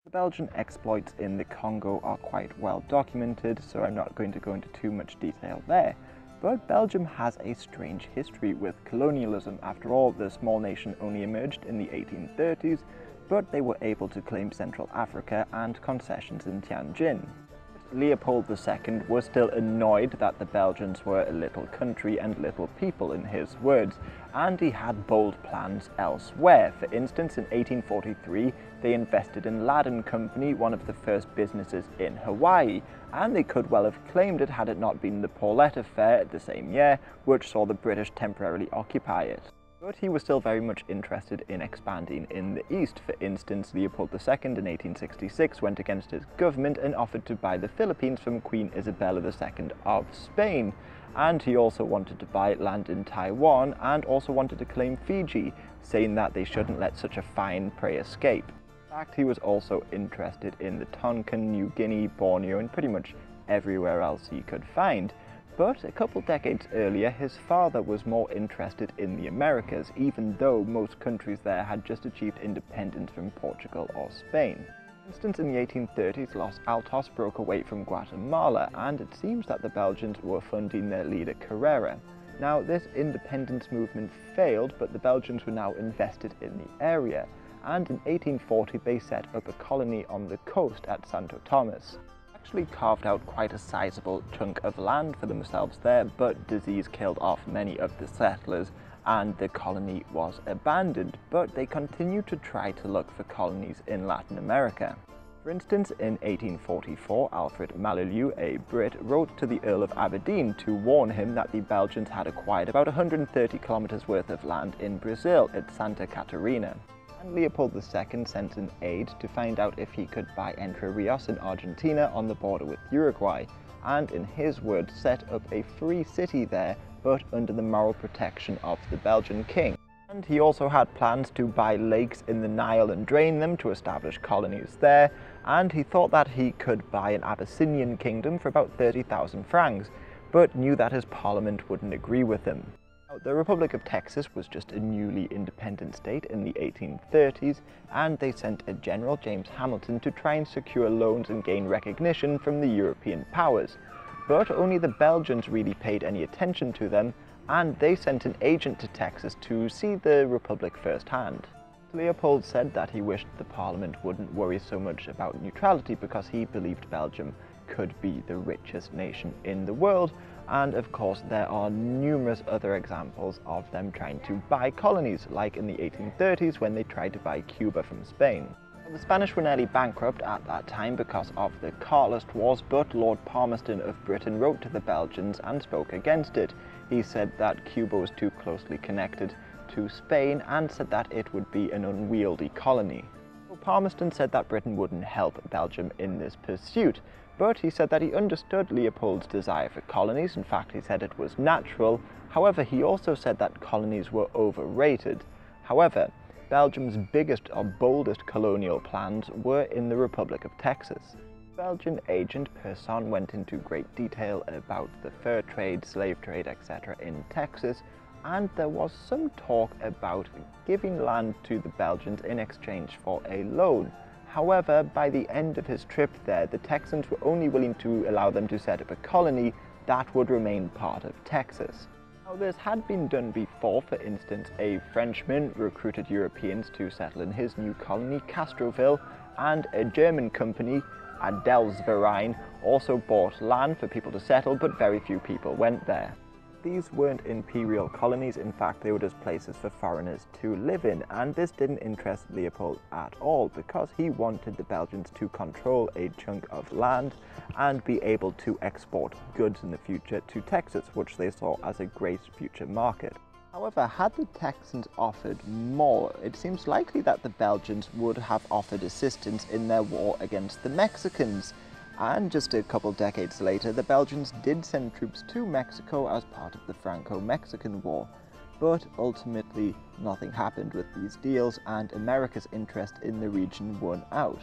The Belgian exploits in the Congo are quite well documented, so I'm not going to go into too much detail there. But Belgium has a strange history with colonialism. After all, the small nation only emerged in the 1830s, but they were able to claim Central Africa and concessions in Tianjin. Leopold II was still annoyed that the Belgians were a little country and little people, in his words, and he had bold plans elsewhere. For instance, in 1843, they invested in Ladin Company, one of the first businesses in Hawaii, and they could well have claimed it had it not been the Paulette Affair the same year, which saw the British temporarily occupy it. But he was still very much interested in expanding in the East. For instance, Leopold II in 1866 went against his government and offered to buy the Philippines from Queen Isabella II of Spain. And he also wanted to buy land in Taiwan and also wanted to claim Fiji, saying that they shouldn't let such a fine prey escape. In fact, he was also interested in the Tonkin, New Guinea, Borneo, and pretty much everywhere else he could find. But a couple decades earlier, his father was more interested in the Americas, even though most countries there had just achieved independence from Portugal or Spain. For instance, in the 1830s, Los Altos broke away from Guatemala, and it seems that the Belgians were funding their leader Carrera. Now, this independence movement failed, but the Belgians were now invested in the area, and in 1840 they set up a colony on the coast at Santo Tomas. Actually carved out quite a sizable chunk of land for themselves there, but disease killed off many of the settlers and the colony was abandoned, but they continued to try to look for colonies in Latin America. For instance, in 1844, Alfred Malolieu, a Brit, wrote to the Earl of Aberdeen to warn him that the Belgians had acquired about 130 kilometers worth of land in Brazil at Santa Catarina. And Leopold II sent an aide to find out if he could buy Entre Rios in Argentina on the border with Uruguay, and in his words set up a free city there, but under the moral protection of the Belgian king. And he also had plans to buy lakes in the Nile and drain them to establish colonies there, and he thought that he could buy an Abyssinian kingdom for about 30,000 francs, but knew that his parliament wouldn't agree with him. The Republic of Texas was just a newly independent state in the 1830s, and they sent a general, James Hamilton, to try and secure loans and gain recognition from the European powers. But only the Belgians really paid any attention to them, and they sent an agent to Texas to see the Republic firsthand. Leopold said that he wished the Parliament wouldn't worry so much about neutrality because he believed Belgium could be the richest nation in the world, and of course there are numerous other examples of them trying to buy colonies, like in the 1830s when they tried to buy Cuba from Spain. The Spanish were nearly bankrupt at that time because of the Carlist Wars, but Lord Palmerston of Britain wrote to the Belgians and spoke against it. He said that Cuba was too closely connected to Spain and said that it would be an unwieldy colony. Palmerston said that Britain wouldn't help Belgium in this pursuit, but he said that he understood Leopold's desire for colonies. In fact, he said it was natural. However, he also said that colonies were overrated. However, Belgium's biggest or boldest colonial plans were in the Republic of Texas. Belgian agent Person went into great detail about the fur trade, slave trade, etc. in Texas, and there was some talk about giving land to the Belgians in exchange for a loan. However, by the end of his trip there, the Texans were only willing to allow them to set up a colony that would remain part of Texas. Now, this had been done before. For instance, a Frenchman recruited Europeans to settle in his new colony, Castroville, and a German company, Adelsverein, also bought land for people to settle, but very few people went there. These weren't imperial colonies. In fact, they were just places for foreigners to live in, and this didn't interest Leopold at all because he wanted the Belgians to control a chunk of land and be able to export goods in the future to Texas, which they saw as a great future market. However, had the Texans offered more, it seems likely that the Belgians would have offered assistance in their war against the Mexicans. And just a couple decades later, the Belgians did send troops to Mexico as part of the Franco-Mexican War. But ultimately, nothing happened with these deals, and America's interest in the region won out.